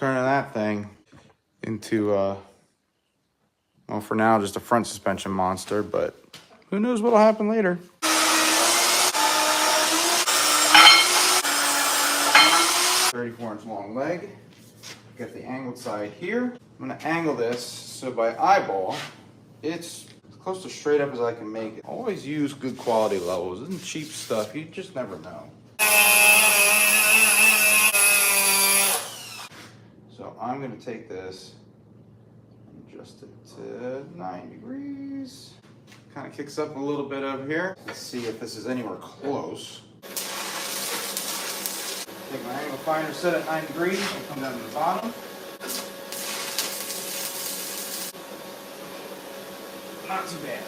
turning that thing into, well, for now, just a front suspension monster, but who knows what'll happen later. 34-inch long leg. Get the angled side here. I'm gonna angle this so by eyeball, it's as close to straight up as I can make it. Always use good quality levels. This isn't cheap stuff, you just never know. So I'm gonna take this and adjust it to 9 degrees. Kind of kicks up a little bit over here. Let's see if this is anywhere close. Take my angle finder, set at 9 degrees, and come down to the bottom. Not too bad.